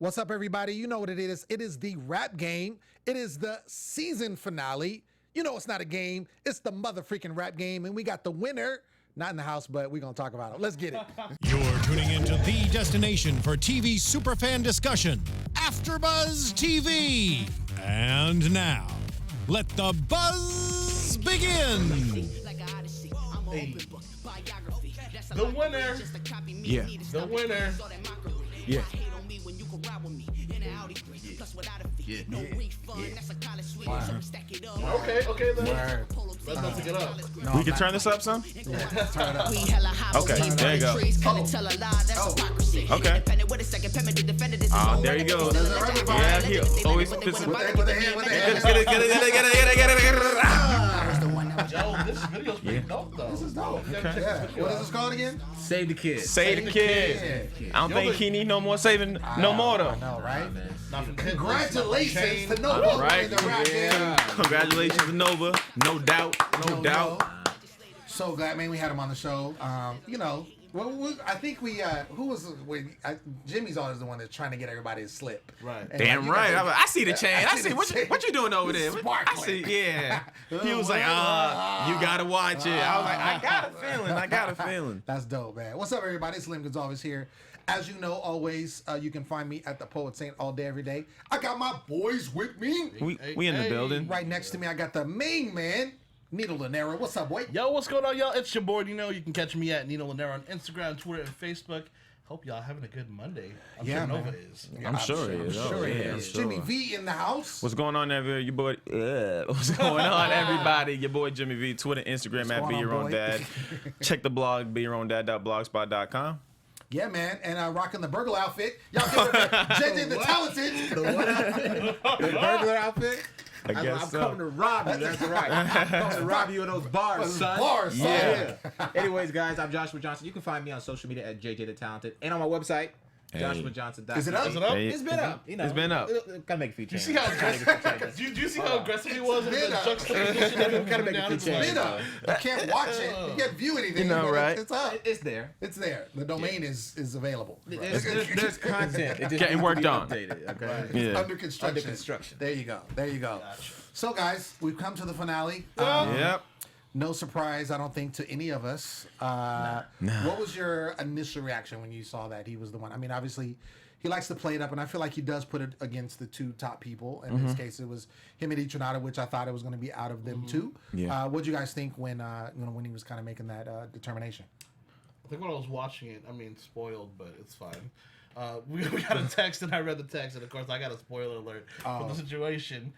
What's up, everybody? You know what it is. It is the rap game. It is the season finale. You know it's not a game. It's the mother-freaking rap game, and we got the winner. Not in the house, but we're going to talk about it. Let's get it. You're tuning into the destination for TV superfan discussion, AFTERBUZZ TV. And now, let the buzz begin. Hey. The winner. Yeah. The winner. Yeah. Yeah. Okay, then. Let's not pick it up. No, We can turn this up some? Yeah, turn it up. Okay, there you go. Okay. There you go. Yeah, he always puts it. With the hand. Get it. Yo, this video's pretty dope, though. This is dope. Yeah. What is this called again? Save the kids. Save the kids. I don't think he need no more saving no more though. I know, right? Congratulations to Nova Right. in the rap game. Congratulations to Nova. No doubt. No doubt. So glad, man, we had him on the show. You know, I think we, who was, Jimmy's always the one that's trying to get everybody to slip. Right. And Damn like, right. you know, I see the chain. I see the what chain. you doing over there. I Sparkling. see. Yeah. He was like, you gotta watch it. I was like, I got a feeling. That's dope, man. What's up, everybody? It's Lem Gonsalves here. As you know, always, you can find me at the Poet Saint all day, every day. I got my boys with me. We in the building. Right next to me, I got the main man, Nino Llanera. What's up, boy? Yo, what's going on, y'all? It's your boy, Nino. You can catch me at Nino Llanera on Instagram, Twitter, and Facebook. Hope y'all having a good Monday. I'm sure Nova is. I'm sure it is. I'm sure it yeah, is. sure. Jimmy V in the house. What's going on, everybody? Your boy. What's going on, everybody? Your boy Jimmy V. Twitter, Instagram at going Be on, Your Own boy? Dad. Check the blog, BeYourOwnDad.blogspot.com. Yeah, man, and rocking the burglar outfit. Y'all give it JJ the Talented. The burglar outfit? I guess I'm so. coming to rob you. That's right. I'm coming to rob you of those bars, son. Bars, son. Yeah. Anyways, guys, I'm Joshua Johnson. You can find me on social media at JJ the Talented and on my website, JoshuaJohnson.com. Is it up? Is it up? Hey, It's been up. You know, It's been up. Gotta make a few changes. You see how aggressive? Do you see how aggressive he was in the juxtaposition of him Gotta coming make a down? few It's changes. like, You can't watch it. You can't view anything. You know, but right? It's up. It's there. It's there. The domain is available. There's content. It just Getting needs to worked be on. updated, okay? Right. Yeah. It's under construction. Under construction. There you go. There you go. So, guys, we've come to the finale. Yep. No surprise, I don't think, to any of us. What was your initial reaction when you saw that he was the one? I mean, obviously, he likes to play it up, and I feel like he does put it against the two top people. In this case, it was him and Etronada, which I thought it was going to be out of them two. Yeah. What did you guys think when when he was kind of making that determination? I think when I was watching it, I mean, spoiled, but it's fine. We got a text, and I read the text, and of course, I got a spoiler alert for the situation.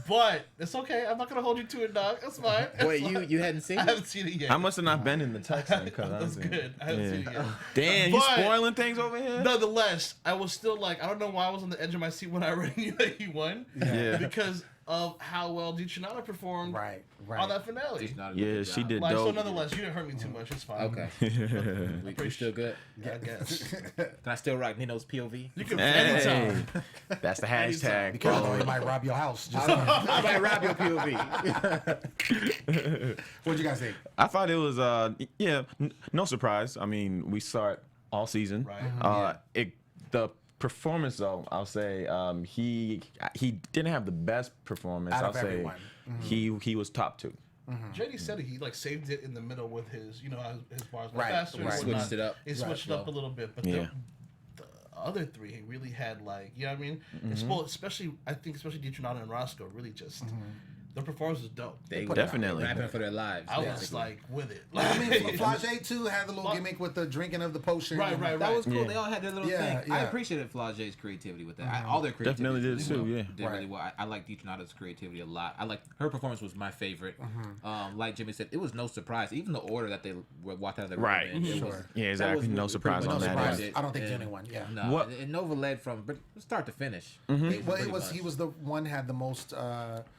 But it's okay. I'm not gonna hold you to it, dog. It's fine. It's Wait, fine. you hadn't seen I it? haven't seen it yet. I must have not been in the text. That's good. I haven't seen it yet. Damn, you But- spoiling things over here? Nonetheless, I was still like, I don't know why I was on the edge of my seat when I already knew that he won. Yeah. Because of how well Etronada performed Right. on that finale. Yeah, she did Like, so dope. nonetheless, you didn't hurt me too much. It's fine. Okay. We still good? I guess. Can I still rock Nino's POV? You can Hey, anytime. that's the hashtag. Because Follow he it. might rob your house. Just I might rob your POV. What'd you guys think? I thought it was no surprise. I mean, we saw it all season. Right. The performance though, I'll say he didn't have the best performance. Out I'll of say everyone. he was top 2. JD said he like saved it in the middle with his, his bars were Right, faster. and right. whatnot. Switched it up. He switched it up a little bit, but Yeah. the other three, he really had like, you know what I mean? Especially Etronada and Roscoe really just their performance was dope. They Definitely. rapping for their lives. I was basically. like with it. I mean, Flage too had the little gimmick with the drinking of the potion. Right. That was cool. Yeah. They all had their little Yeah, thing. I yeah. appreciated Flage's creativity with that. All their creativity. Definitely did too, yeah. Did really well. I liked Etronada's creativity a lot. I liked her performance was my favorite. Like Jimmy said, it was no surprise. Even the order that they walked out of the room Right. in, it Sure. was, Yeah, that exactly. was No pretty surprise much on No that surprise. end. I don't think And- anyone. Yeah. No, What- and Nova led from start to finish. He was the one had the most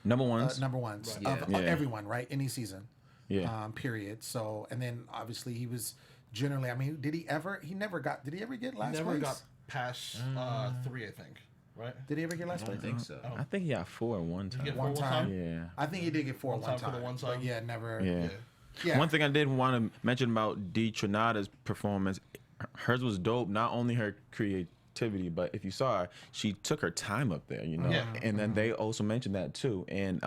Number ones. number ones Right. of Yeah. everyone, right? Any season. Yeah. Period. So, and then obviously he was generally. I mean, did he ever get last Never place? got past 3, I think. Right? Did he ever get last I don't place? think so. I think he got 4 one Did time. he get One 4 time? Yeah. I think he did get 4 One one time for time. the one But time? yeah, never. Yeah. Yeah. One thing I did want to mention about Etronada's performance, hers was dope. Not only her creativity, but if you saw her, she took her time up there, you know. Yeah. And then they also mentioned that too. And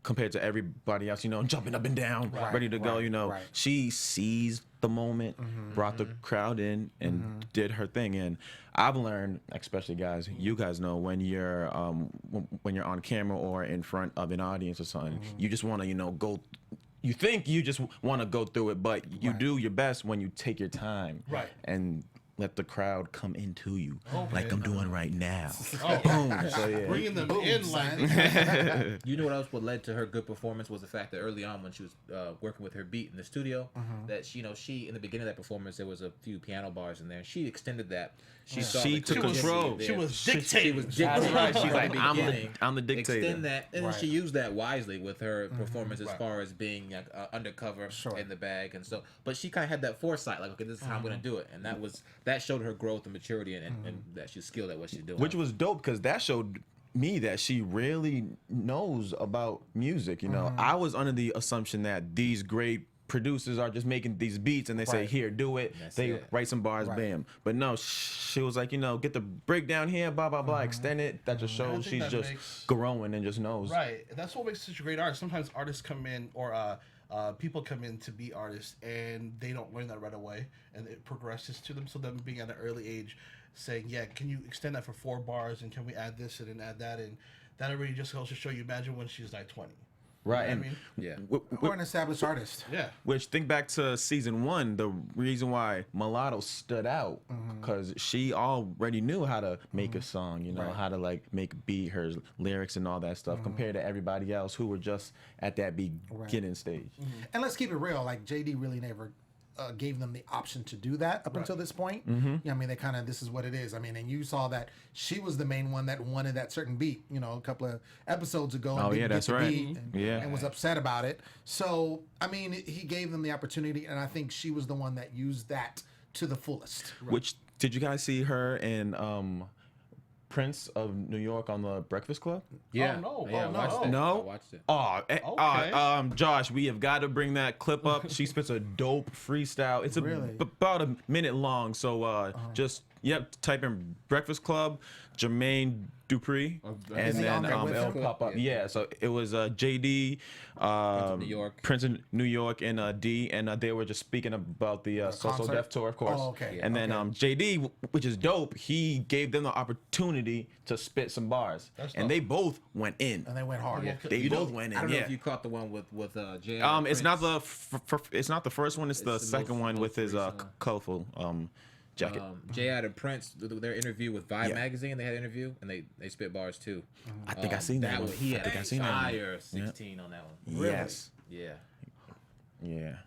compared to everybody else, you know, jumping up and down, ready to go, you know, she seized the moment, brought the crowd in, and did her thing. And I've learned, especially guys, you guys know, when you're on camera or in front of an audience or something, you just want to, you know, go. You think you just want to go through it, but you do your best when you take your time and let the crowd come into you, like I'm doing right now. Boom. So, yeah. Bringing them in like. You know what else? What led to her good performance was the fact that early on, when she was working with her beat in the studio, that she in the beginning of that performance, there was a few piano bars in there. She extended that. She took control. She was dictating. She was dictating. Right. She's like, I'm the dictator. Extend that, and then she used that wisely with her performance as far as being undercover in the bag and so. But she kind of had that foresight, like, okay, this is how I'm gonna do it, and that showed her growth and maturity and that she's skilled at what she's doing. Which was dope because that showed me that she really knows about music. You know, I was under the assumption that these great producers are just making these beats and they say, here, do it. They write some bars, bam. But no, she was like, you know, get the breakdown here, blah, blah, blah, extend it. That just shows she's just growing and just knows. Right. That's what makes such a great artist. Sometimes artists come in or people come in to be artists and they don't learn that right away and it progresses to them. So them being at an early age saying, yeah, can you extend that for 4 bars and can we add this and then add that? And that already just goes to show you, imagine when she's like 20. Right. You know what and I mean? Or an established artist. Yeah. Which, think back to season 1, the reason why Mulatto stood out, because she already knew how to make a song, you know, how to like make beat, her lyrics and all that stuff, compared to everybody else who were just at that beginning stage. And let's keep it real, like JD really never gave them the option to do that up until this point. I mean, they kind of, this is what it is. I mean, and you saw that she was the main one that wanted that certain beat, you know, a couple of episodes ago. And didn't get the beat and was upset about it. So, I mean, he gave them the opportunity, and I think she was the one that used that to the fullest. Which, did you guys see her in Prince of New York on the Breakfast Club? Yeah. Oh, no. Yeah, Oh, I watched no. it. No? I watched it. Oh, Josh, we have got to bring that clip up. She spits a dope freestyle. It's about a minute long. So just type in Breakfast Club, Jermaine Dupri, and then it'll pop up. Yeah, so it was JD, Prince of New York, and D, and they were just speaking about the So Def tour, of course. Oh, okay. And then JD, which is dope, he gave them the opportunity to spit some bars, and they both went in. And they went hard. Yeah. They both went in. I don't know if you caught the one with Jay. It's not the it's not the first one. It's the second one with his colorful jacket. Jay Adam Prince, their interview with Vibe magazine, they had an interview and they spit bars too. I think I seen that one. He had I seen fire 16 on that one. Yes. Yeah. Yeah.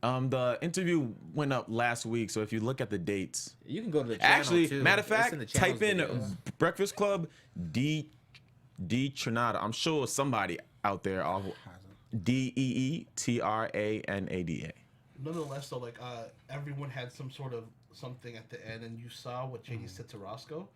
The interview went up last week, so if you look at the dates, You can go to the channel actually, too. matter of It's fact, in the channel's type in videos. Breakfast Club D Trinada. I'm sure somebody out there. DEETRANADA. Nonetheless, though, like everyone had some sort of something at the end, and you saw what JD said to Roscoe.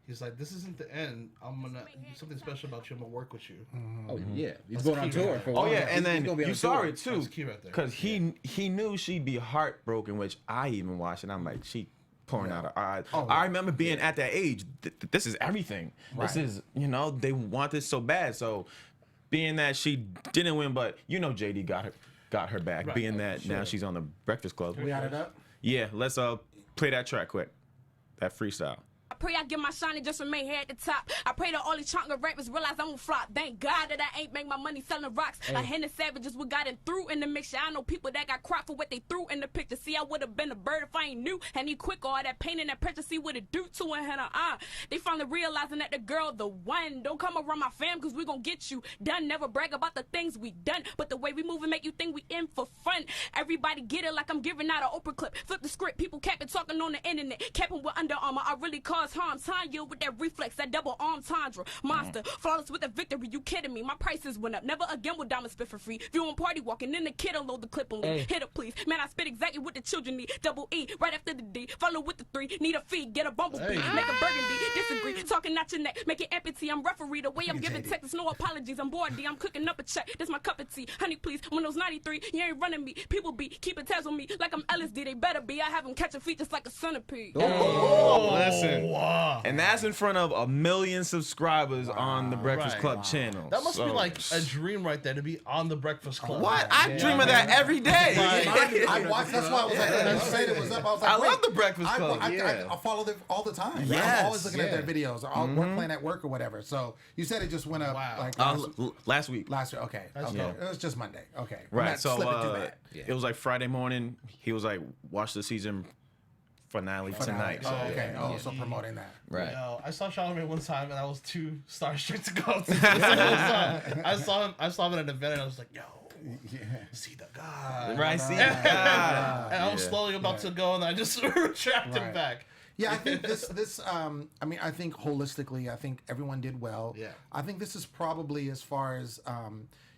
He's like, "This isn't the end. I'm gonna do something special about you. I'm gonna work with you." Oh yeah, he's going on tour for a while. Oh yeah, and He's then gonna be on you tour. saw it too, That's key right there. because he knew she'd be heartbroken, which I even watched, and I'm like, she pouring out her eyes. I remember being at that age. This is everything. This is, you know, they want this so bad. So, being that she didn't win, but you know, JD got her back. Being that now she's on the Breakfast Club. We got it up? Yeah, let's play that track quick. That freestyle. I pray I get my shine and just remain here at the top. I pray that all these chunker rappers realize I'm gonna flop. Thank God that I ain't make my money selling rocks. I hand the savages what got it through in the mixture. I know people that got crap for what they threw in the picture. See, I would have been a bird if I ain't knew. And he quick all that pain and that pressure, see what it do to her. They finally realizing that the girl, the one. Don't come around my fam, cause we gonna get you done. Never brag about the things we done, but the way we move and make you think we in for fun. Everybody get it like I'm giving out an Oprah clip. Flip the script, people capping, talking on the internet. Capping with Under Armour, I really cause That's how I'm Tanya with that reflex, that double arm tundra. Monster, flawless with the victory, you kidding me? My prices went up, never again will diamonds spit for free. If you on party walking, then the kid unload the clip on me. Hit it please, man I spit exactly what the children need. Double E, right after the D, follow with the 3. Need a fee, get a bumblebee, make a burgundy. Disagree, talking out your neck, make it empty. I'm referee, the way I'm giving texts, no apologies. I'm bored D, I'm cooking up a check. This my cup of tea, honey please. Windows 93, you ain't running me. People be keeping tabs on me like I'm LSD. They better be. I have them catching feet just like a centipede. Listen, and that's in front of 1 million subscribers on the Breakfast Club channel. That must be like a dream right there to be on the Breakfast Club. What? I dream of that every day. I watched. That's why I was like, when you said it was up, I was like, I love the Breakfast Club. I follow them all the time. Yes. I'm always looking at their videos. We're playing at work or whatever. So you said it just went up like last week. Last week. Okay. It was just Monday. Okay. Right. So it was like Friday morning. He was like, watch the season finale tonight. Oh, okay. So promoting that. Right. Yo, I saw Charlamagne one time and I was too starstruck to go. I saw him at an event and I was like, yo. See the God. Right, see the God. And I was slowly about to go and I just retracted back. Yeah, I think this I mean, I think holistically, I think everyone did well. Yeah. I think this is probably, as far as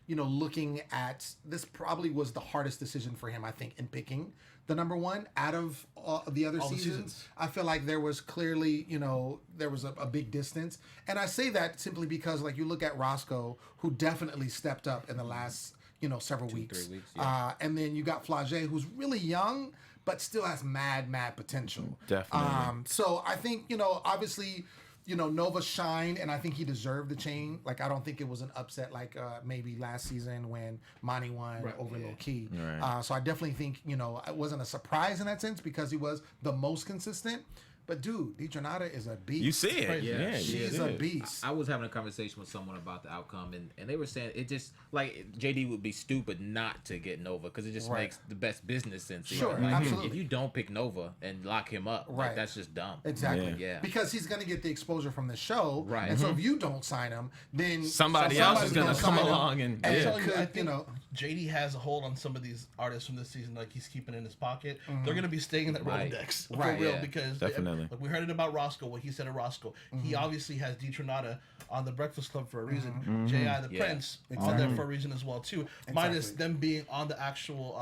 looking at, this probably was the hardest decision for him, I think, in picking the number one out of the other seasons. I feel like there was clearly, there was a big distance. And I say that simply because, like, you look at Roscoe, who definitely stepped up in the last, several weeks. 3 weeks. Yeah. And then you got Flagey, who's really young, but still has mad potential. Definitely. So I think, obviously, Nova shined, and I think he deserved the chain. Like, I don't think it was an upset like maybe last season when Monty won over Lil Key. Right. So I definitely think, it wasn't a surprise in that sense because he was the most consistent. But dude, DeJohnada is a beast. You see it. Yeah, she's a beast. I was having a conversation with someone about the outcome, and they were saying it just, like, JD would be stupid not to get Nova because it just makes the best business sense. Sure, like, absolutely. If you don't pick Nova and lock him up, like, that's just dumb. Exactly. Yeah. Because he's going to get the exposure from the show. Right. And so if you don't sign him, then somebody else is going to come along and I think JD has a hold on some of these artists from this season, like he's keeping in his pocket. They're going to be staying in that Rolodex for real because definitely. We heard it about Roscoe, what he said of Roscoe. He obviously has DeJohnada on the Breakfast Club for a reason. J.I. the Prince on there for a reason as well too. Minus them being on the actual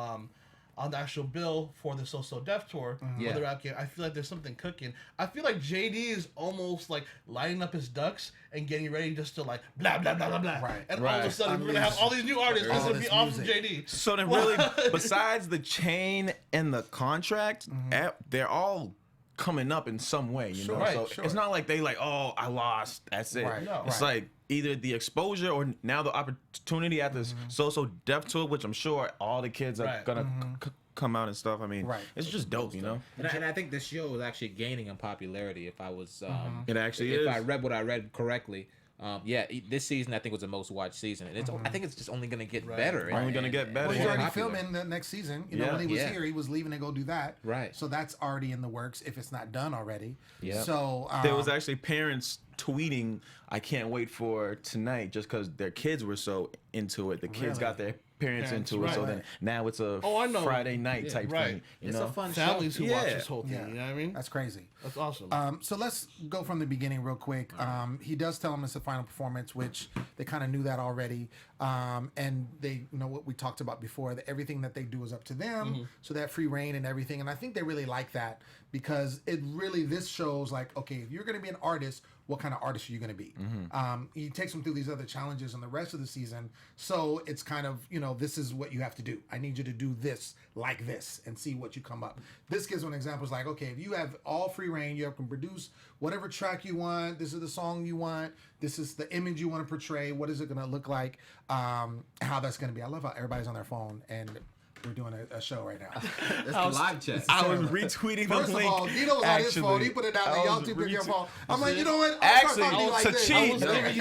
bill for the So Def tour, for the rap game. I feel like there's something cooking. I feel like JD is almost like lining up his ducks and getting ready just to like blah blah blah blah blah. Right. And all of a sudden we're gonna have all these new artists that's gonna be off from JD. So then really, besides the chain and the contract, they're all coming up in some way, you know. Right, so it's not like they like, oh, I lost, that's it. Right, It's like either the exposure or now the opportunity at this So Def tour, which I'm sure all the kids are gonna come out and stuff. I mean, it's just dope, you know. And I think this show is actually gaining in popularity. If I was, it actually if is. I read what I read correctly. This season I think was the most watched season, and I think it's just only going to get better. Only going to get better. Well, he's already filming the next season. When he was here, he was leaving to go do that. Right. So that's already in the works if it's not done already. Yeah. So there was actually parents tweeting, "I can't wait for tonight," just because their kids were so into it. The kids got their parents into it, so then now it's a Friday night type thing. It's a fun families show. who watch this whole thing. You know what I mean? That's crazy. That's awesome. So let's go from the beginning real quick. He does tell him it's a final performance, which they kind of knew that already. And they know what we talked about before, that everything that they do is up to them. So that free reign and everything. And I think they really like that because this shows like, okay, if you're going to be an artist, what kind of artist are you going to be? He takes them through these other challenges in the rest of the season. So it's kind of, this is what you have to do. I need you to do this like this and see what you come up. This gives them examples like, okay, if you have all free reign, you can produce whatever track you want. This is the song you want. This is the image you want to portray. What is it going to look like? How that's going to be. I love how everybody's on their phone and we're doing a show right now. That's the live chat. I was retweeting the First link. of all, Nino was on his phone. He put it down there. Y'all two pick your phone. I'm like, you know what? Actually, to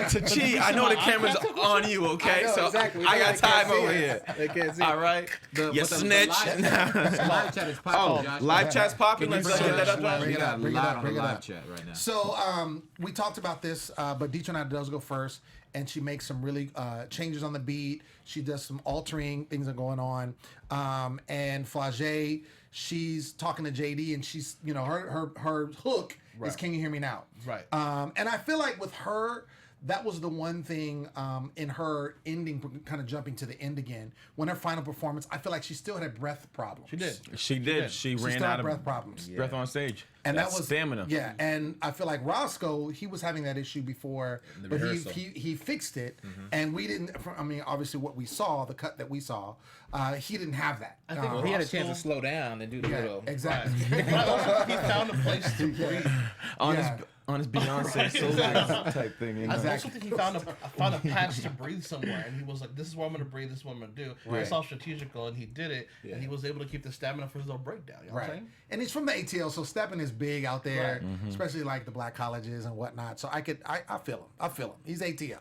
to cheat, I know the camera's on you, okay? So exactly. I got time over here. They can't see. All right? You snitch. Live chat is popular. Josh. Live chat's popular. Can you Let's get that up bring there. We got a lot on the bring it live up. chat right now. So we talked about this, but DeJohnada does go first, and she makes some really changes on the beat. She does some altering, things are going on. And Flagey, she's talking to JD, and she's, you know, her hook is "Can you hear me now?" Right. And I feel like with her, that was the one thing in her ending, kind of jumping to the end again. When her final performance, I feel like she still had breath problems. She did. She She ran still out had of breath problems. breath on stage. And That's that was stamina. Yeah, and I feel like Roscoe, he was having that issue before, but he fixed it, and we didn't. I mean, obviously, what we saw, the cut that we saw, he didn't have that. I think Well, he had a chance to slow down and do the little. Exactly. But I also think he found a place to breathe. On his Beyonce solo type thing. I also think he found a patch to breathe somewhere, and he was like, "This is what I'm gonna breathe. This is what I'm gonna do." It's all strategical, and he did it, and he was able to keep the stamina for his little breakdown. You know what I'm saying? And he's from the ATL, so stepping is big out there, especially like the black colleges and whatnot. So I feel him. I feel him. He's ATL.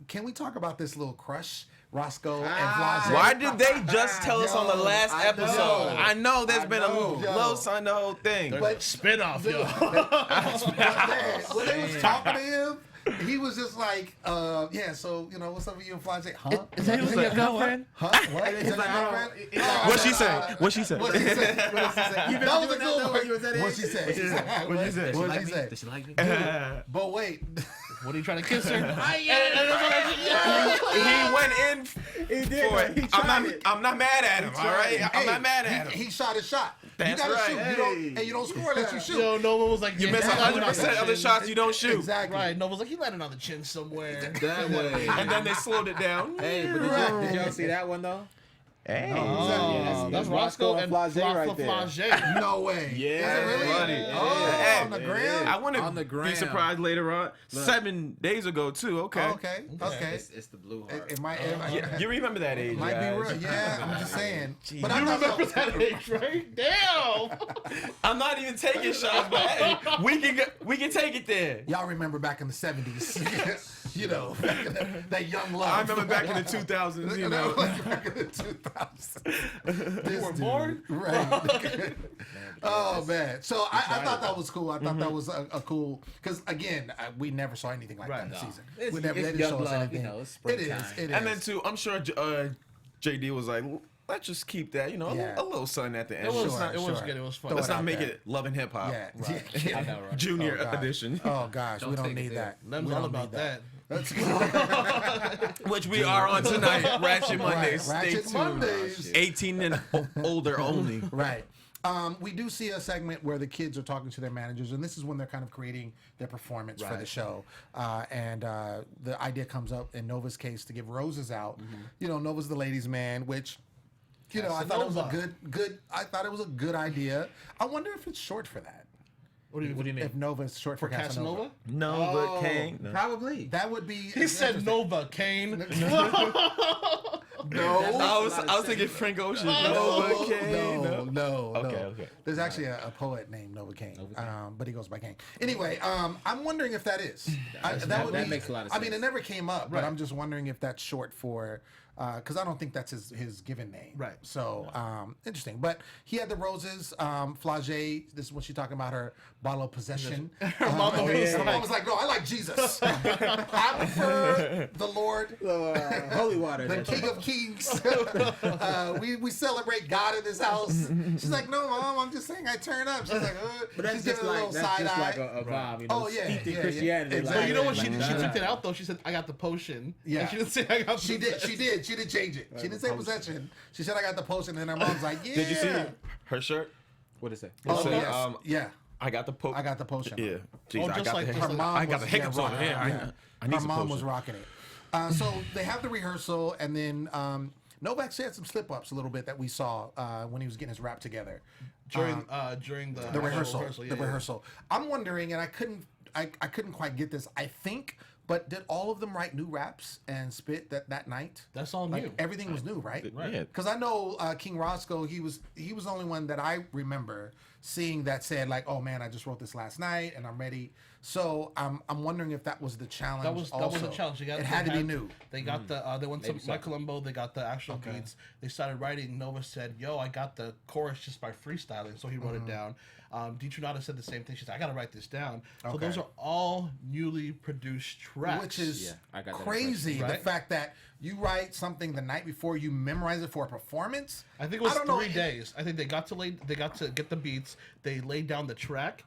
Can we talk about this little crush, Roscoe and Flage? Why did they just tell us on the last episode? I know there's been a little sign the whole thing. But Spin-off, yo. when they was talking to him, he was just like, yeah, so, you know, what's up with you and Flage? Huh? Is that your girlfriend? Huh? What? Is that your girlfriend? What she say? What she said? What she said? That was a good one. What she said? What she said? What she said? Does she like me? But wait. What are you trying to kiss her? He went in for it. I'm not mad at him, all right? I'm not mad at him. He shot his shot. That's you gotta right. shoot. You don't score unless you shoot. Yo, Nova was like, You miss 100% of the shots you don't shoot. Exactly. Right, Nova was like, he landed on the chin somewhere. That way. And then they slowed it down. Hey, but did y'all see that one though? Hey. That's Roscoe and Flage right Flage. No way. Yeah, Is it really? buddy. Oh, on the gram? I On wouldn't the be gram. surprised later on. 7 days ago, too. Okay. Okay. It's the blue heart. It might. Yeah, you remember that age, Might be guys. real. Yeah, I'm just saying. Jeez. But You I'm not remember that age, right? Damn! I'm not even taking shots, but hey, we can take it there. Y'all remember back in the 70s. You know, back in that young love. I remember back in the 2000s, you know. Back in the 2000s. You were born? Right. Oh, man. So I thought that was cool. I thought that was a cool, because again, we never saw anything like that in the season. We never, they didn't show us anything. You know, it's It springtime. is. And then, too, I'm sure JD was like, let's just keep that, you know, a little something at the end. It was Sure. good. It was fun. Let's Throw it not out make there. it Love and Hip Hop. Yeah. I know, right? Junior Oh, gosh. edition. Oh, gosh. We don't take it need there. that. Lem's We all don't about need that. Which we are on tonight. Ratchet Mondays. Stay Ratchet tuned. Mondays. 18 and older only. Right. We do see a segment where the kids are talking to their managers, and this is when they're kind of creating their performance for the show. And the idea comes up in Nova's case to give roses out. You know, Nova's the ladies' man, which, you know, I thought it was a good. I thought it was a good idea. I wonder if it's short for that. What do you mean? If Nova is short for Casanova. No, but Kane. No. Probably. That would be. He said Nova, Kane. No. I was thinking Frank Ocean. No, but Kane. No. Okay. There's actually a poet named Nova Kane, but he goes by Kane. Anyway, I'm wondering if that is. That makes a lot of I mean, it sense. never came up, but I'm just wondering if that's short for, because I don't think that's his given name. Right. So, interesting. But he had the roses. Flage, this is what she's talking about, her bottle of possession. Her mom was like, no, I like Jesus. I prefer the Lord. Holy water. The King of Kings. We celebrate God in this house. She's like, no, Mom, I'm just saying I turn up. She's like, But that's she's just giving a like little side eye. like a vibe, you know. Oh, yeah, steeped in yeah, Christianity. yeah. like- But you know what? She like- took it out though. She said, "I got the potion." Yeah. And she didn't say I got. She did change it. She didn't say possession. She said I got the potion, and her mom's like, yeah. Did you see her shirt? What is it? Oh, It said, yes. Yeah. I got the potion. I got the potion. Yeah. Jeez, Oh, I just got like- the just Her like- mom I got was the hiccups on rocking it. it. Yeah. I need Her some mom potion. was rocking it. So they have the rehearsal, and then Novak had some slip ups a little bit that we saw when he was getting his rap together during the rehearsal. Yeah, The yeah. rehearsal. I'm wondering, and I couldn't quite get this. I think, but did all of them write new raps and spit that night? That's all Like, new. everything was new, right? Yeah. Because I know King Roscoe, he was the only one that I remember seeing that said like, "Oh man, I just wrote this last night and I'm ready." So I'm wondering if that was the challenge. That was also. the challenge. It had to be new. They got the they went to Mike Colombo. They got the actual beats. They started writing. Nova said, "Yo, I got the chorus just by freestyling." So he wrote it down. Deetronada said the same thing. She said, "I gotta write this down." So those are all newly produced tracks. Which is I got that crazy. impression, right? The fact that you write something the night before, you memorize it for a performance. I think it was 3 days. I think they got to get the beats. They laid down the track.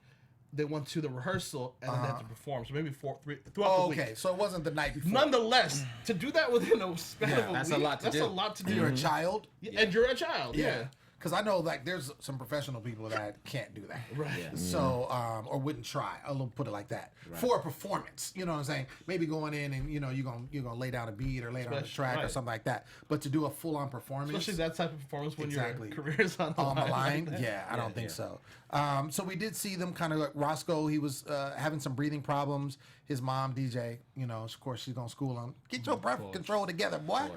They went to the rehearsal and then they had to perform. So maybe throughout the week. Okay, so it wasn't the night before. Nonetheless, to do that within a span of a that's week, a lot to do. That's a lot to do. You're a child. And you're a child. Yeah. Because I know like there's some professional people that can't do that. Right. Yeah. So or wouldn't try. I'll put it like that. For a performance. You know what I'm saying? Maybe going in and you're gonna lay down a beat or lay down a track or something like that. But to do a full on performance, Especially that type of performance when your career is on the line. Like Yeah, I don't think so. So we did see them kind of like Roscoe. He was having some breathing problems. His mom, DJ, of course, she's gonna school him. Get your breath control together, boy.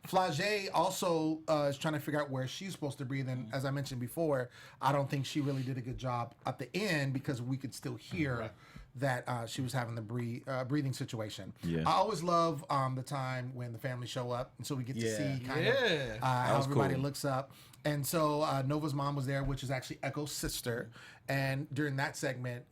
Flagey also is trying to figure out where she's supposed to breathe. And as I mentioned before, I don't think she really did a good job at the end because we could still hear that she was having the breathing situation. Yeah. I always love the time when the family show up, and so we get to see kind of how everybody looks up. And so Nova's mom was there, which is actually Echo's sister. And during that segment,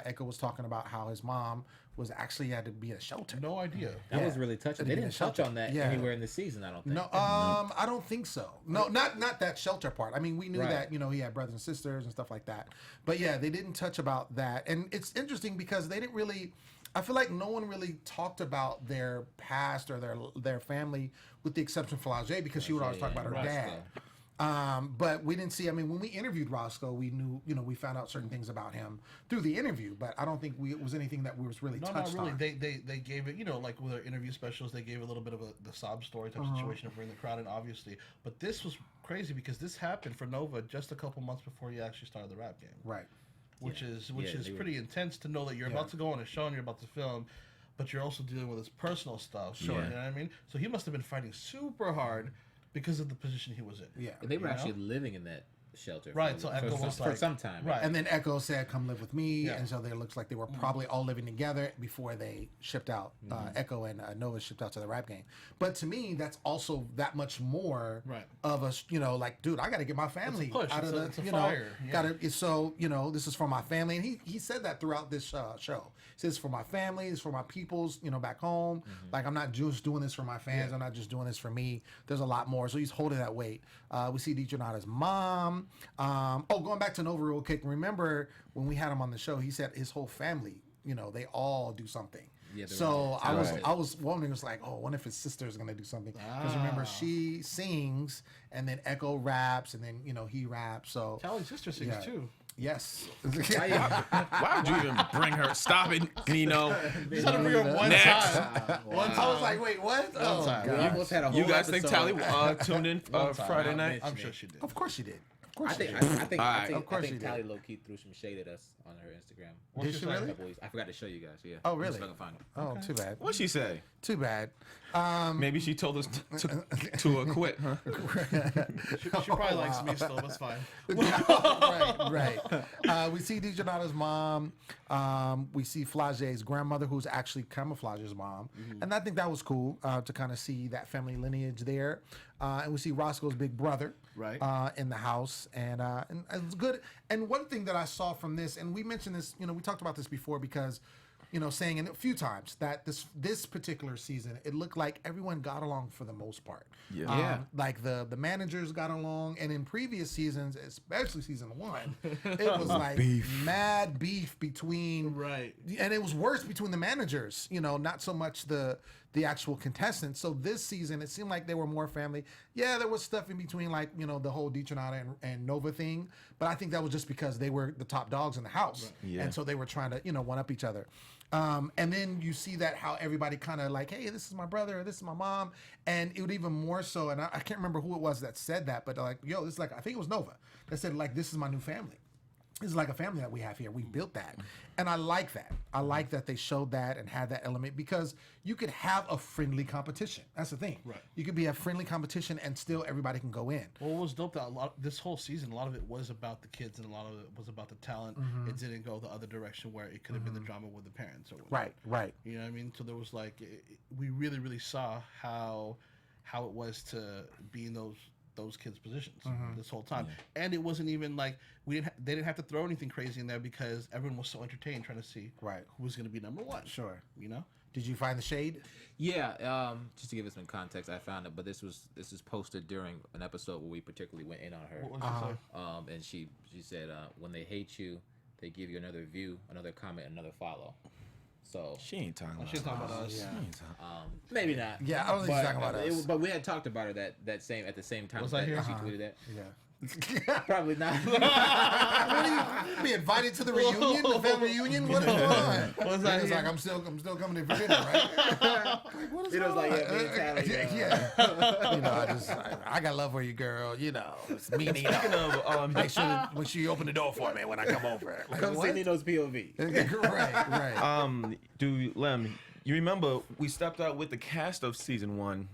Echo was talking about how his mom was actually had to be in a shelter. No idea. That was really touching. They didn't touch on that anywhere in the season, I don't think. No, I don't think so. No, not that shelter part. I mean, we knew that, he had brothers and sisters and stuff like that. But yeah, they didn't touch about that. And it's interesting because they didn't really, I feel like no one really talked about their past or their family with the exception of Flagey because she would always talk about her dad. But we didn't see. I mean, when we interviewed Roscoe, we knew, we found out certain things about him through the interview. But I don't think it was anything that was really touched not really. on. They gave it, like with our interview specials, they gave a little bit of the sob story type situation to bring the crowd in, obviously. But this was crazy because this happened for Nova just a couple months before he actually started the rap game. Right. Which is pretty intense to know that you're about to go on a show and you're about to film, but you're also dealing with his personal stuff. Sure. You know what I mean? So he must have been fighting super hard because of the position he was in. Yeah. And they were actually living in that shelter. Right. So Echo was for some time. Right. And then Echo said, "Come live with me." And so it looks like they were probably all living together before they shipped out. Echo and Nova shipped out to the rap game. But to me, that's also that much more of us. Like, dude, I got to get my family out of the fire. Gotta. So this is for my family, and he said that throughout this show. He says, "For my family, it's for my peoples, back home. Like, I'm not just doing this for my fans. I'm not just doing this for me. There's a lot more." So he's holding that weight. We see Dejanada's mom. Going back to Nova real quick. Remember when we had him on the show, he said his whole family, they all do something. Yeah, so I was wondering, it's like, I wonder if his sister is gonna do something. Because remember, she sings, and then Echo raps, and then he raps. So Tally's sister sings too. Yes. Why would you even bring her? Stop it, Nino. Just had to bring her one time. One time. I was like, wait, what? One time. We almost had a whole You guys think Tally tuned in One Friday time. night? I'm sure she did. Of course she did. I think Tally low key threw some shade at us on her Instagram. Did she really? I forgot to show you guys. Yeah. Oh, really? Oh, too bad. What'd she say? Too bad. Maybe she told us to quit, huh? She probably likes me still. That's fine. Right. We see Dejanada's mom. We see Flagey's grandmother, who's actually Camouflage's mom. And I think that was cool to kind of see that family lineage there. And we see Roscoe's big brother in the house. And it's good. And one thing that I saw from this, and we mentioned this, we talked about this before because, saying it a few times that this particular season, it looked like everyone got along for the most part. Like the managers got along, and in previous seasons, especially season 1, it was like mad beef between and it was worse between the managers. Not so much the actual contestants. So this season, it seemed like they were more family. Yeah, there was stuff in between, like the whole Dejanada and Nova thing, but I think that was just because they were the top dogs in the house, and so they were trying to one up each other. And then you see that how everybody kind of like, hey, this is my brother, this is my mom, and it would even more so. And I can't remember who it was that said that, but like, yo, this is like, I think it was Nova that said like, this is my new family. This is like a family that we have here. We built that. And I like that. I like that they showed that and had that element because you could have a friendly competition. That's the thing. Right. You could be a friendly competition and still everybody can go in. Well, it was dope that this whole season, a lot of it was about the kids and a lot of it was about the talent. It didn't go the other direction where it could have been the drama with the parents. Or right. You know what I mean? So there was like, we really, really saw how it was to be in those those kids' positions this whole time, and it wasn't even like they didn't have to throw anything crazy in there because everyone was so entertained trying to see who was going to be number one. Sure, you know. Did you find the shade? Yeah, just to give it some context, I found it, but this was posted during an episode where we particularly went in on her. What was she say? And she said when they hate you, they give you another view, another comment, another follow. So she ain't talking about, us. Yeah. Maybe not. Yeah, I don't think she's talking about us. But we had talked about her at the same time. Was I here? She tweeted that. Yeah. Probably not. What are you be invited to the reunion, the family reunion? What is going on? Was I It's here? like I'm still coming in for dinner, right? Like, what is It was going like, on? yeah, me and Tally, yeah. You know, I got love for you, girl. You know, it's me, Nino. Make sure that when she open the door for me when I come over. Like, Come see Nino's POV. right. Lem, you remember we stepped out with the cast of season 1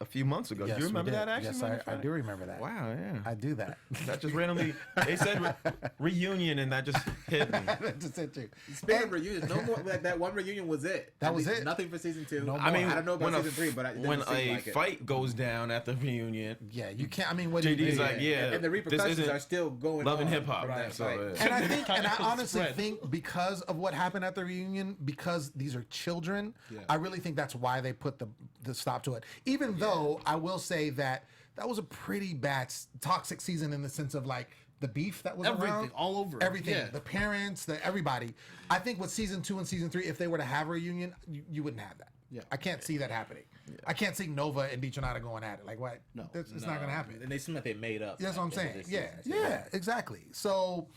a few months ago. Yes, do you remember we did. that actually? Yes, I do remember that. Wow, yeah. I do that. That just randomly, they said reunion and that just hit me. That just hit you. Speaking of reunions, no more. Like that one reunion was it. That was it. Nothing for season 2. No I mean, I don't know about when season 3, but it when doesn't seem a like it. fight goes down at the reunion, Yeah, you can't. I mean, what do you JD's do? like, yeah, and the this repercussions isn't are still going Love and on Hip Hop. from that So, fight. And I think, and I honestly Spread. think because of what happened at the reunion, because these are children, I really think that's why they put the stop to it. Even though I will say that was a pretty bad, toxic season in the sense of like the beef that was Everything, around. all over. Everything, Yeah. the parents, everybody. I think with season 2 and season 3, if they were to have a reunion, you wouldn't have that. Yeah. I can't see that happening. I can't see Nova and Deitranada going at it. Like what? No. it's not going to happen. And they seem like they made up. That's what I'm saying. Yeah, exactly. So,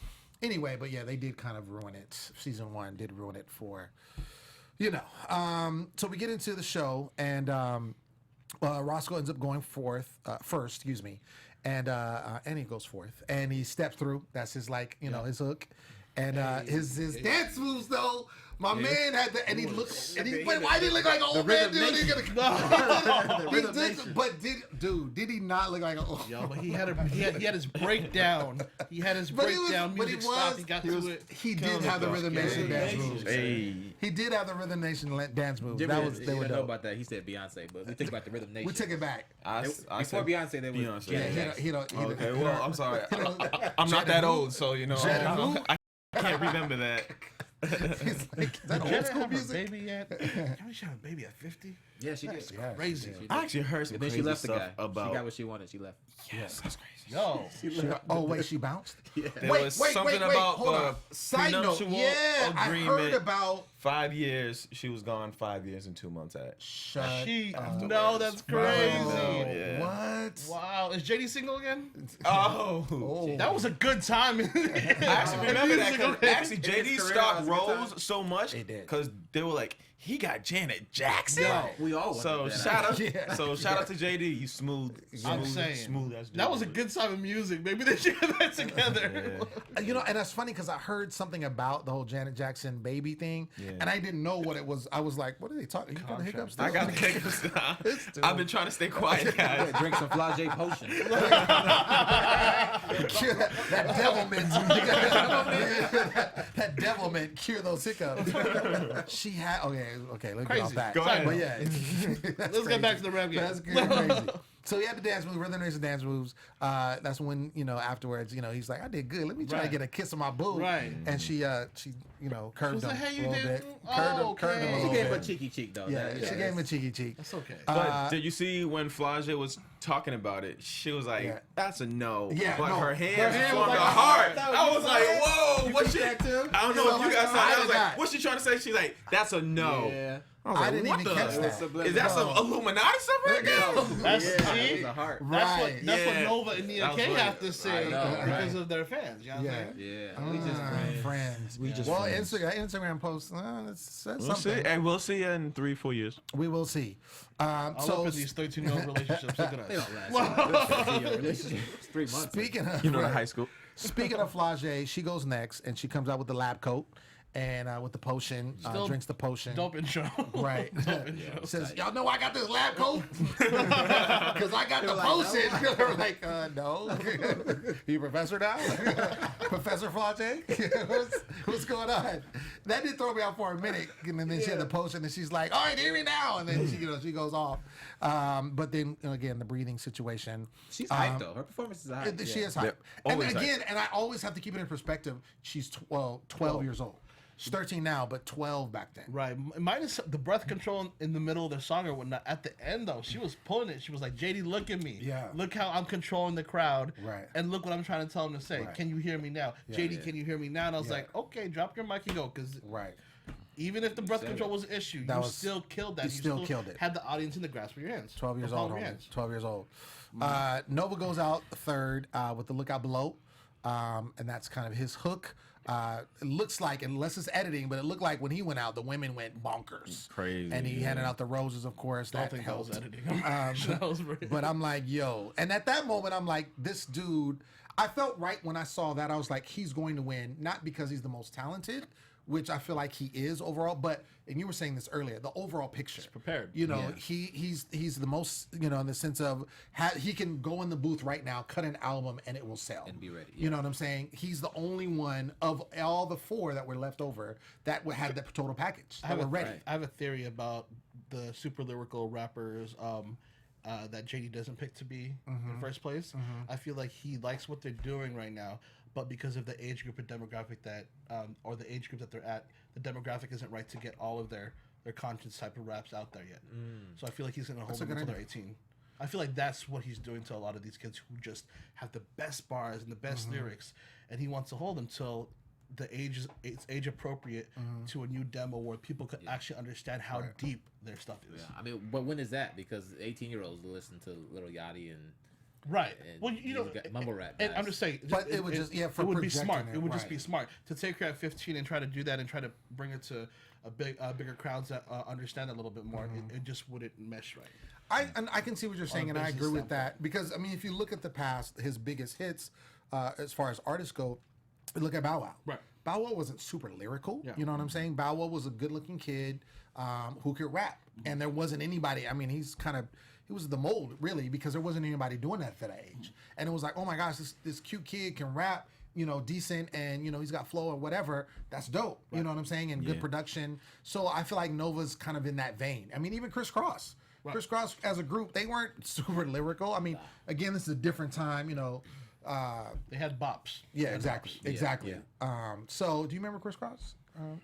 anyway, but yeah, they did kind of ruin it. Season 1 did ruin it for, So we get into the show, and Roscoe ends up going first, and he goes forth, and he steps through. That's his his hook, and his dance moves though. My man had the, and he looked, and he why did he look like an old man dude? Did he not look like an old? Yo, but he had his breakdown. He had his breakdown. Music stopped. He got to it. He did have the Rhythm Nation dance moves. Hey. He did have the Rhythm Nation dance moves. Jimmy, That was they were know dope. about that. He said Beyonce, but we think about the Rhythm Nation. We took it back. I Before said Beyonce, there was Beyonce. Janet Yeah, Jackson. Okay, well, I'm sorry. I'm not that old, so I can't remember that. He's like, is that old school music? Baby yet? Can she have a baby at 50? Yeah, she did. Yeah, Crazy. I actually heard some And then crazy she left the stuff guy. about. She got what she wanted. She left. Yes, that's crazy. Yo. Oh wait, she bounced. There was something about hold on. the Side note, prenuptial yeah, I agreement. heard about. 5 years. She was gone 5 years and 2 months at. Shut No, that's crazy. Yeah. What? Wow. Is JD single again? Oh. That was a good time. I actually remember that. 'Cause actually, JD's stock rose so much It did. because they were like, he got Janet Jackson. Yo, we all So wanted that. shout out, Yeah. shout out to JD. You smooth, I'm saying. smooth as That was a good time of music. Maybe they should have that together. And that's funny because I heard something about the whole Janet Jackson baby thing, and I didn't know what it was. I was like, what are they talking? You got the hiccups? I got the hiccups. I've been trying to stay quiet, guys. Drink some Flage potion. Cure that devilment. that devilment cure those hiccups. She had okay. Let's get off Crazy. that. Go ahead. But yeah, Let's get back to the rap game. That's good. Crazy. So he had the dance moves, Rhythm Nation dance moves. That's when afterwards, he's like, I did good. Let me try to get a kiss on my boo. Right. And she curved him like, hey, you a little didn't? bit. Oh, Curved him a okay. She little gave him a bit. cheeky cheek though. Yeah, she gave him a cheeky cheek. That's okay. But did you see when Flage was talking about it? She was like, Yeah. "That's a no." Yeah, but no. her hands hand formed was a like a heart. heart. I was like, "Whoa, what's she?" that too? I don't know if you guys saw. I I was did not. like, "What's she trying to say?" She's like, "That's a no." Yeah. I was I like, didn't what even the? catch that. Is that some Illuminati stuff right now? That's Yeah, see? it was a heart. Right. That's what Yeah. Nova and Nia That was K right. have to say I know, because of their fans. You know what I'm Yeah. saying? Yeah. We just friends. We just well, friends. Instagram posts. That's We'll something. see. And we'll see in 3-4 years. We will see. I'll open these 13-year-old relationships. Look at They us. don't last. Relationship. It's 3 months. Speaking of High school. Speaking of Flage, she goes next and she comes out with the lab coat and with the potion, Still drinks the potion. Dope intro. Right. Dope intro. Says, y'all know I got this lab coat? Because I got the potion. They were like, no. You professor now? Professor Flage? What's going on? that did throw me out for a minute. And then she had the potion, and she's like, "All right, hear me now." And then she goes off. But then again, the breathing situation. She's hyped though. Her performance is hyped. She is hyped. And again, and I always have to keep it in perspective. She's 12 years old. She's 13 now, but 12 back then. Right. Minus the breath control in the middle of the song or whatnot. At the end, though, she was pulling it. She was like, JD, look at me. Yeah. Look how I'm controlling the crowd. Right. And look what I'm trying to tell him to say. Right. Can you hear me now? Yeah, JD, can you hear me now? And I was like, okay, drop your mic and go. Because even if the breath control was an issue, you still killed that. You still killed it. Had the audience in the grasp of your hands. 12 years old. 12 years old. Nova goes out third with the Look Out Below. And that's kind of his hook. It looks like, unless it's editing, but it looked like when he went out, the women went bonkers. Crazy. And he handed out the roses, of course. I don't think that was editing. But I'm like, yo. And at that moment, I'm like, this dude, I felt right when I saw that. I was like, he's going to win, not because he's the most talented, which I feel like he is overall, but, and you were saying this earlier, the overall picture. He's prepared. You know, he's the most, you know, in the sense of he can go in the booth right now, cut an album, and it will sell. And be ready. You know what I'm saying? He's the only one of all the four that were left over that had the total package, that were ready. I have a theory about the super lyrical rappers that JD doesn't pick to be in the first place. I feel like he likes what they're doing right now, but because of the age group and demographic that, or the age group that they're at, the demographic isn't right to get all of their conscious type of raps out there yet. So I feel like he's going to hold them until they're 18. I feel like that's what he's doing to a lot of these kids who just have the best bars and the best lyrics, and he wants to hold them till it's age appropriate to a new demo where people could actually understand how deep their stuff is. Yeah, I mean, but when is that? Because 18-year-olds listen to Lil Yachty and right. and Well, you know, mumble rap. and I'm just saying, But it would just, it would be smart. it, It would right. just be smart to take her at 15 and try to do that and try to bring it to bigger crowds that understand a little bit more. It just wouldn't mesh right. I can see what you're saying, and I agree with that, because I mean, if you look at the past, his biggest hits, as far as artists go, look at Bow Wow. Right. Bow Wow wasn't super lyrical. Yeah. You know what I'm saying? Bow Wow was a good-looking kid who could rap, and there wasn't anybody. I mean, he was the mold really, because there wasn't anybody doing that for that age, and it was like, oh my gosh, this cute kid can rap, you know, decent, and you know, he's got flow or whatever. That's dope. Right. You know what I'm saying? And good production. So I feel like Nova's kind of in that vein. I mean, even Criss Cross. Right. Criss Cross as a group, they weren't super lyrical. I mean, again, this is a different time, you know. They had bops. Yeah, exactly. Yeah, Exactly. yeah. So, do you remember Criss Cross,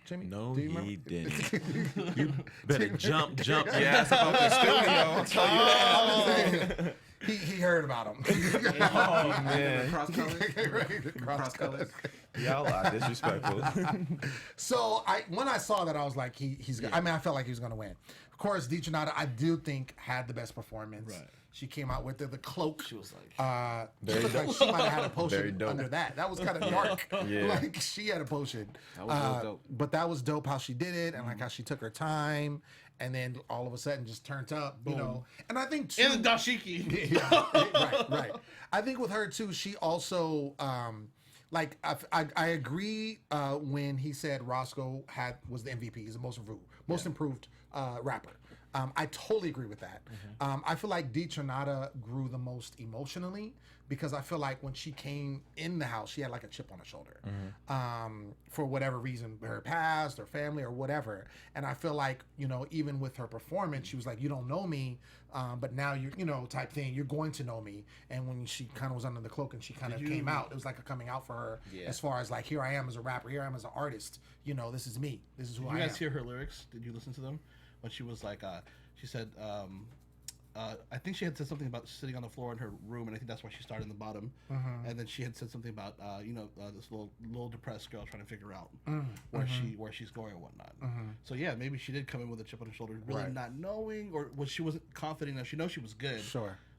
Jimmy? No, do you he remember? didn't. You better jump your ass up out the studio. I'll tell you that. He heard about him. Oh, man. Cross colors. Cross colors. Y'all are disrespectful. So when I saw that, I was like, he's. I mean, I felt like he was going to win. Of course, Dejanata, I do think had the best performance. Right. She came out with the cloak. She was like, she might have had a potion under that. That was kind of dark. Yeah. Like she had a potion. That was dope. But that was dope how she did it, and like how she took her time, and then all of a sudden just turned up, you know. And I think too, In the dashiki. right. I think with her too, she also like I agree when he said Roscoe was the MVP. He's the most improved rapper. I totally agree with that. I feel like Dejanata grew the most emotionally, because I feel like when she came in the house, she had like a chip on her shoulder for whatever reason, her past, her family, or whatever. And I feel like, you know, even with her performance, she was like, you don't know me, but now you know, type thing, you're going to know me. And when she kind of was under the cloak and she kind of came out, it was like a coming out for her, as far as like, here I am as a rapper, here I am as an artist, you know, this is me, this is who I am. Did you guys hear her lyrics? Did you listen to them? When she was like, she said, I think she had said something about sitting on the floor in her room, and I think that's why she started in the bottom. And then she had said something about, this little depressed girl trying to figure out where she's going and whatnot. So yeah, maybe she did come in with a chip on her shoulder, really not knowing, or she wasn't confident enough. She knows she was good,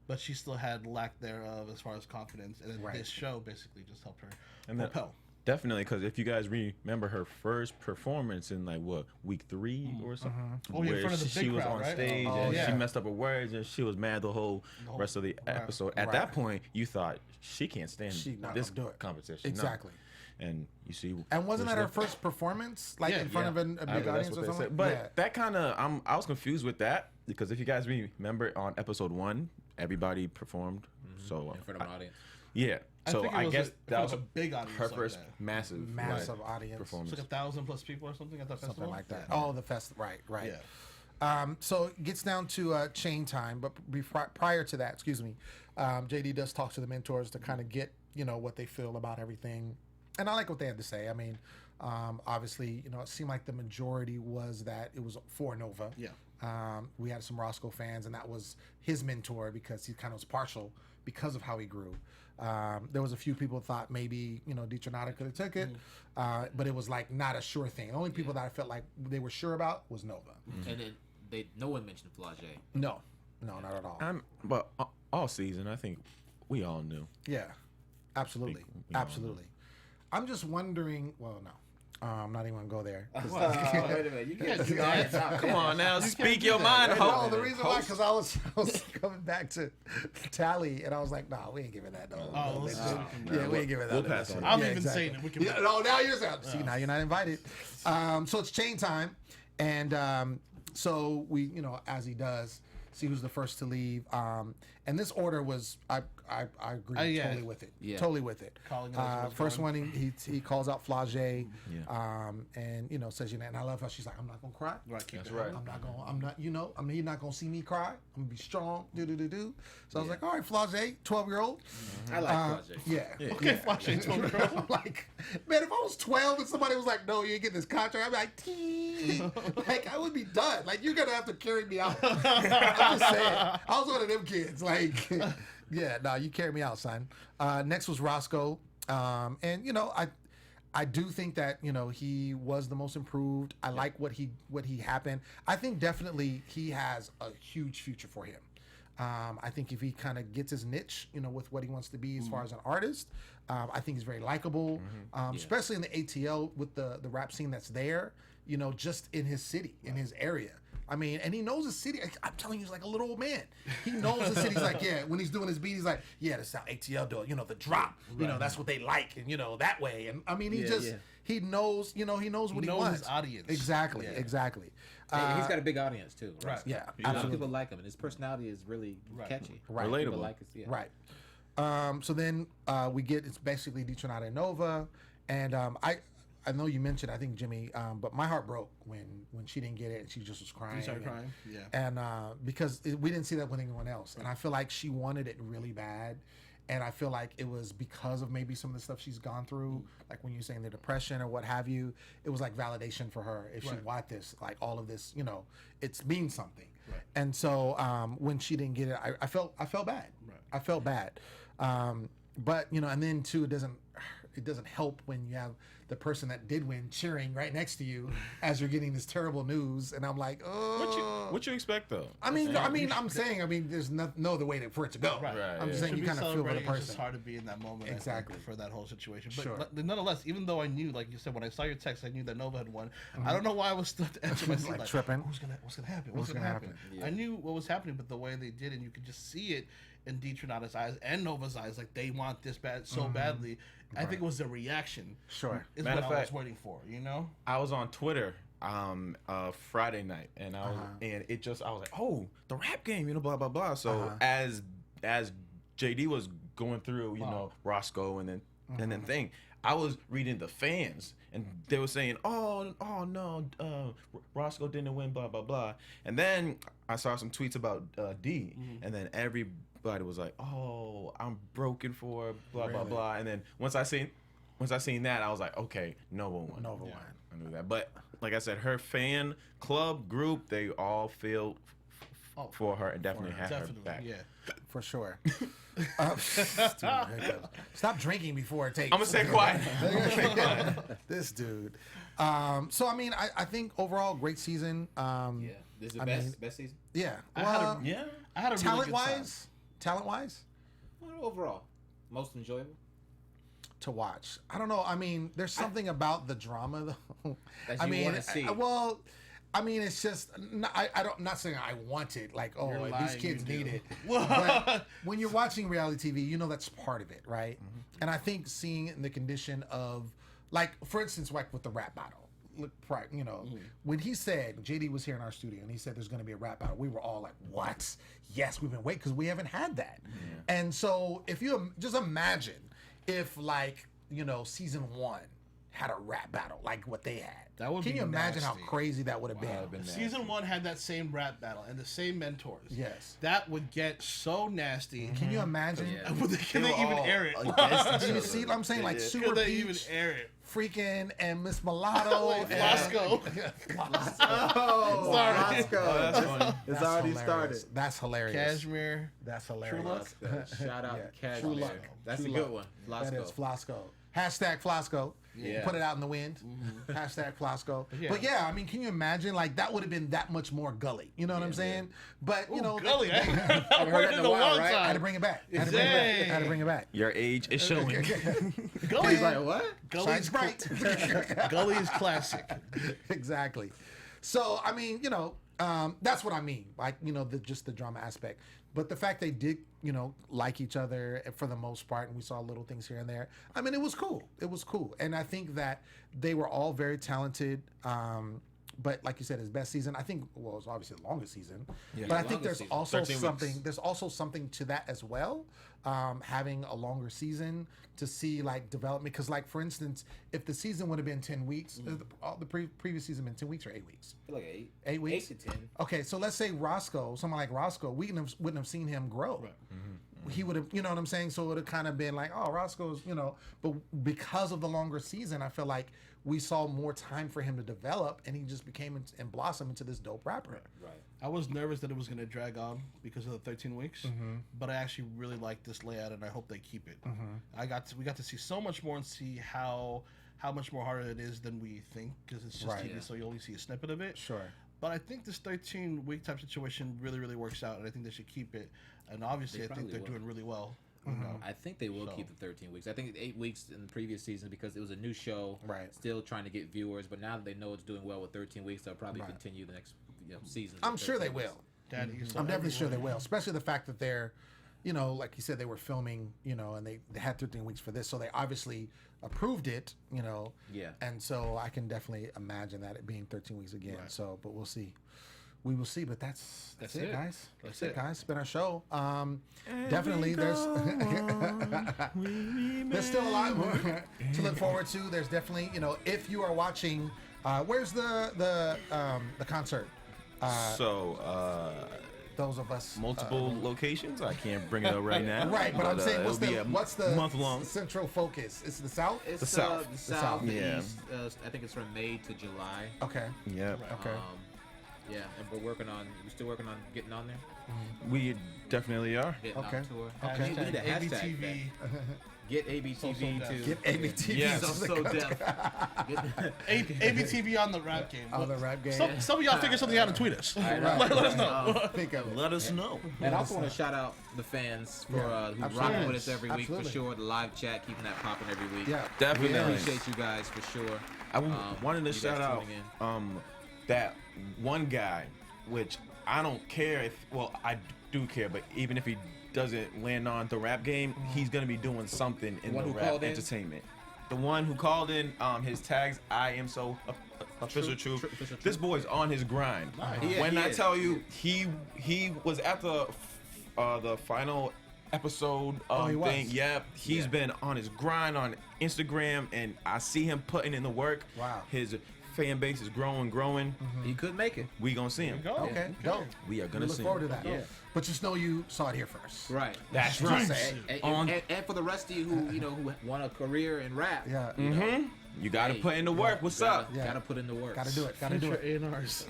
but she still had lack thereof as far as confidence. And then this show basically just helped her propel. Definitely, because if you guys remember her first performance in like week 3 or something, in front of the big she was crowd, on right? stage and she messed up her words and she was mad the whole rest of the episode. At that point, you thought she can't stand this competition. Exactly. No. And you see, and wasn't that her first performance, like in front of a big audience or something? But that kind of, I was confused with that, because if you guys remember on episode 1, everybody performed. So in front of an audience. Yeah, So I guess that was a big audience. her like first that. massive audience performance. It's like 1,000+ people or something at the festival. Something like that. Oh, the festival. Right. Yeah. So it gets down to chain time, but prior to that, excuse me, JD does talk to the mentors to kind of get what they feel about everything, and I like what they had to say. I mean, obviously, it seemed like the majority was that it was for Nova. Yeah. We had some Roscoe fans, and that was his mentor because he kind of was partial because of how he grew. There was a few people thought maybe Detroit could have took it, but it was like not a sure thing. The only people that I felt like they were sure about was Nova. And then no one mentioned Flage. No, not at all. But all season, I think we all knew. Yeah, absolutely, absolutely. I'm just wondering. Well, no. I'm not even gonna go there. Wait a minute, you can't do that. Come on now, speak your mind. No, the reason why, because I was coming back to Tally, and I was like, nah, we ain't giving that. We ain't giving that. We'll pass on. I'm even saying it. We can. No, now you're saying. See, now you're not invited. So it's chain time, and so we, as he does, see who's the first to leave. And this order was, I agree totally with it. Yeah. Totally with it. First one, he calls out Flage, and says, and I love how she's like, I'm not gonna cry. Right, That's right. You're not gonna see me cry. I'm gonna be strong. So I was like, all right, Flage, 12-year-old. I like Flage. Yeah. Okay, Flage, 12-year-old. I'm like, man, if I was 12 and somebody was like, no, you ain't getting this contract, I'd be like, Tee. Like, I would be done. Like, you're gonna have to carry me out. I'm just saying. I was one of them kids. Like, yeah, no, you carry me out, son. Next was Roscoe. And I do think that he was the most improved. I like what he happened. I think definitely he has a huge future for him. I think if he kind of gets his niche, with what he wants to be as far as an artist, I think he's very likable, especially in the ATL with the rap scene that's there. Just in his city, in his area. I mean, and he knows the city. I'm telling you, he's like a little old man. He knows the city. He's like, yeah, when he's doing his beat, he's like, yeah, that's how ATL do it. The drop, that's what they like. And, that way. And I mean, he knows, he knows what he wants. His audience. Exactly. He's got a big audience too. Right. Yeah. A lot of people like him, and his personality is really catchy. Right. Relatable. People like his, Right. So then it's basically Detroit and Nova. And I know you mentioned, I think, Jimmy, but my heart broke when she didn't get it and she just was crying. You started crying? Yeah. And because we didn't see that with anyone else. And I feel like she wanted it really bad. And I feel like it was because of maybe some of the stuff she's gone through, like when you're saying the depression or what have you, it was like validation for her. If she wanted this, like all of this, it means something. Right. And so when she didn't get it, I felt bad. Right. I felt bad. But, and then too, it doesn't help when you have the person that did win cheering right next to you as you're getting this terrible news, and I'm like, oh. What you expect though? I'm saying, there's no other way for it to go. Right. I'm just saying you kind of feel for the person. It's just hard to be in that moment. Exactly. For that whole situation. Sure. But nonetheless, even though I knew, like you said, when I saw your text, I knew that Nova had won. I don't know why I was still at the edge of my seat, like tripping. What's gonna happen? What's gonna happen? Yeah. I knew what was happening, but the way they did, and you could just see it in Detroit's eyes and Nova's eyes, like they want this so badly. I think it was the reaction. Sure. Is what I was waiting for, I was on Twitter Friday night, and I was like, oh, the rap game, blah blah blah. So as JD was going through, Roscoe and then thing, I was reading the fans, and they were saying, oh no, Roscoe didn't win, blah blah blah. And then I saw some tweets about D, and then everybody was like, oh, I'm broken for blah blah blah. And then once I seen that, I was like, okay, Nova won. I knew that. But like I said, her fan club group, they all feel for her and definitely have her back. Yeah, for sure. Stop drinking before it takes. I'm gonna stay quiet. This dude. So I mean, I think overall great season. This is the best season. Yeah. I had a talent really wise. Talent wise. Well, overall, most enjoyable to watch. I don't know. I mean, there's something about the drama though. That you want to see. It's just I'm not saying I want it. Like, these kids need it. But when you're watching reality TV, that's part of it, right? Mm-hmm. And I think seeing it in the condition of, like, for instance, like with the rap battle. When he said, JD was here in our studio and he said there's going to be a rap battle, we were all like, what? Yes, we've been waiting because we haven't had that. Yeah. And so if you just imagine if like season 1 had a rap battle like what they had. That would Can be you imagine nasty. how crazy that would have been? Season 1 had that same rap battle and the same mentors. Yes. That would get so nasty. Can you imagine? Can they even air it? Do you see what I'm saying? Like Super Could they Peach, even air it? freaking, and Miss Mulatto, and Flasco. Oh, Sorry. that's funny. It's already hilarious. started. That's hilarious. Cashmere. That's hilarious. Luck? Shout out to Cashmere. True Luck. That's True a good Luck. one. That Flasco. is Flasco. Hashtag Flasco. Yeah. Put it out in the wind. Hashtag Flasco. But yeah, I mean, can you imagine? Like, that would have been that much more gully. You know what I'm saying? But, Gully. I I've heard heard it it in a long I had to time. bring it back. Dang. I had to bring it back. Your age is showing. He's like, what? Gully's Shines bright. Gully is classic. Exactly. So, I mean, that's what I mean. Like, just the drama aspect. But the fact they did, like each other for the most part, and we saw little things here and there. I mean, it was cool. It was cool. And I think that they were all very talented. But like you said, his best season, I think, well, it's obviously the longest season. Yeah. But I think there's season. also 13 something. weeks. There's also something to that as well. Having a longer season to see like development. Because like for instance, if the season would have been 10 weeks, the previous season been 10 weeks or 8 weeks. I feel like 8. 8 weeks. 8 to 10. Okay, so let's say Roscoe, someone like Roscoe, we wouldn't have seen him grow. Right. He would have, you know what I'm saying? So it would have kind of been like, oh, Roscoe's, but because of the longer season, I feel like we saw more time for him to develop, and he just became and blossomed into this dope rapper. Right. I was nervous that it was going to drag on because of the 13 weeks, but I actually really like this layout, and I hope they keep it. We got to see so much more and see how much more harder it is than we think, because it's just TV, so you only see a snippet of it. Sure. But I think this 13-week type situation really, really works out, and I think they should keep it. And obviously, I think they're doing really well. I think they will keep the 13 weeks. I think 8 weeks in the previous season because it was a new show, right? Still trying to get viewers, but now that they know it's doing well with 13 weeks, they'll probably continue the next season. I'm sure they will. I'm definitely sure they will, especially the fact that they're, like you said, they were filming, and they had 13 weeks for this, so they obviously approved it, Yeah. And so I can definitely imagine that it being 13 weeks again. Right. So, but we'll see. We will see, but that's it, guys. That's it, guys. It's been our show. Definitely, there's still a lot more to look forward to. There's definitely, if you are watching, where's the concert? Those of us Multiple locations. I can't bring it up right now. Right, but I'm saying, what's the month long central focus? It's the South. It's the South. The South. The Yeah. East. I think it's from May to July. Okay. Yep. Okay. Yeah, and we're still working on getting on there. We definitely are. Getting Okay. on tour. Okay. We need a hashtag. ABTV. Get ABTV to Get ABTV. Yes. so deaf. ABTV on the rap game. On the rap game. Some of y'all figure something out and tweet us. Right. Let us know. Think of it. Let us know. And I also want to shout out the fans for who rocking with us every week Absolutely. for sure. The live chat, keeping that popping every week. Yeah. Definitely. We appreciate you guys for sure. I wanted to you guys shout out tuning that one guy, which I don't care if, well, I do care, but even if he doesn't land on the rap game, he's gonna be doing something in the rap entertainment. The one who called in, his tags, I am so official truth. This boy's on his grind. When I tell you, he was at the final episode thing. Yep, he's been on his grind on Instagram, and I see him putting in the work. Wow. His fan base is growing. He could make it. We gonna see him. Okay. Dope. We are gonna Look see forward him. to that. Yeah. But just know you saw it here first. Right. That's Right. right. And for the rest of you who want a career in rap, Yeah. You gotta put in the work. What's up? Yeah. Gotta put in the work. Gotta do it. Gotta do it. A&Rs.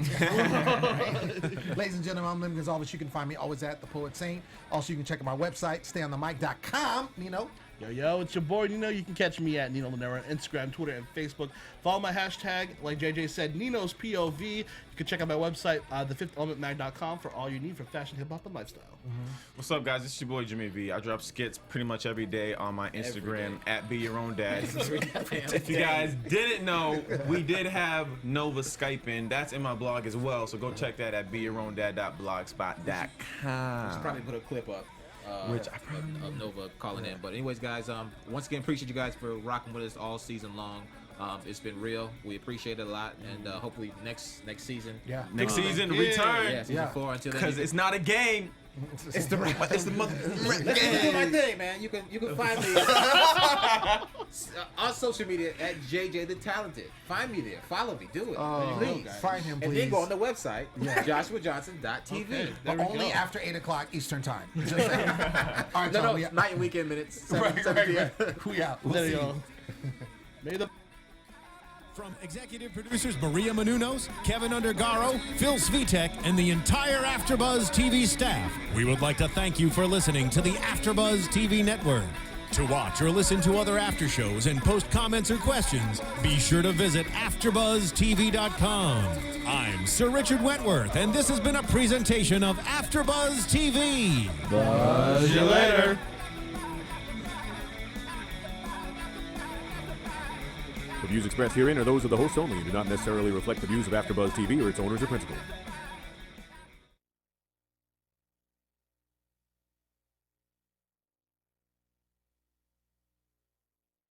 Ladies and gentlemen, I'm Lem Gonsalves. You can find me always at The Poet Saint. Also, you can check out my website, stayonthemic.com. Nino. Yo, it's your boy Nino. You can catch me at Nino Llanera on Instagram, Twitter, and Facebook. Follow my hashtag, like JJ said, Nino's POV. You can check out my website, thefifthelementmag.com, for all you need for fashion, hip hop, and lifestyle. What's up, guys? It's your boy Jimmy V. I drop skits pretty much every day on my Instagram at Be Your Own Dad. If you guys didn't know, we did have Nova Skyping. That's in my blog as well. So go check that at beyourowndad.blogspot.com. Probably put a clip up. Which I probably of Nova calling in. But anyways, guys, once again, appreciate you guys for rocking with us all season long. It's been real. We appreciate it a lot, and hopefully next season. Yeah. Next season, return. Yeah, season 4 until then. Because it's not a game. It's the mother. Do my thing, man. You can find me on social media at JJ the Talented. Find me there. Follow me. Do it. Please. Find him, please. And then go on the website, joshuajohnson.tv. Okay, but only after 8 o'clock Eastern time. Just saying. All right, No, Tom, night and weekend minutes. 7 p.m. We out. We'll There see you you. go. May the From executive producers Maria Menounos, Kevin Undergaro, Phil Svitek, and the entire AfterBuzz TV staff, we would like to thank you for listening to the AfterBuzz TV network. To watch or listen to other after shows and post comments or questions, be sure to visit AfterBuzzTV.com. I'm Sir Richard Wentworth, and this has been a presentation of AfterBuzz TV. Buzz you later. The views expressed herein are those of the hosts only and do not necessarily reflect the views of AfterBuzz TV or its owners or principals.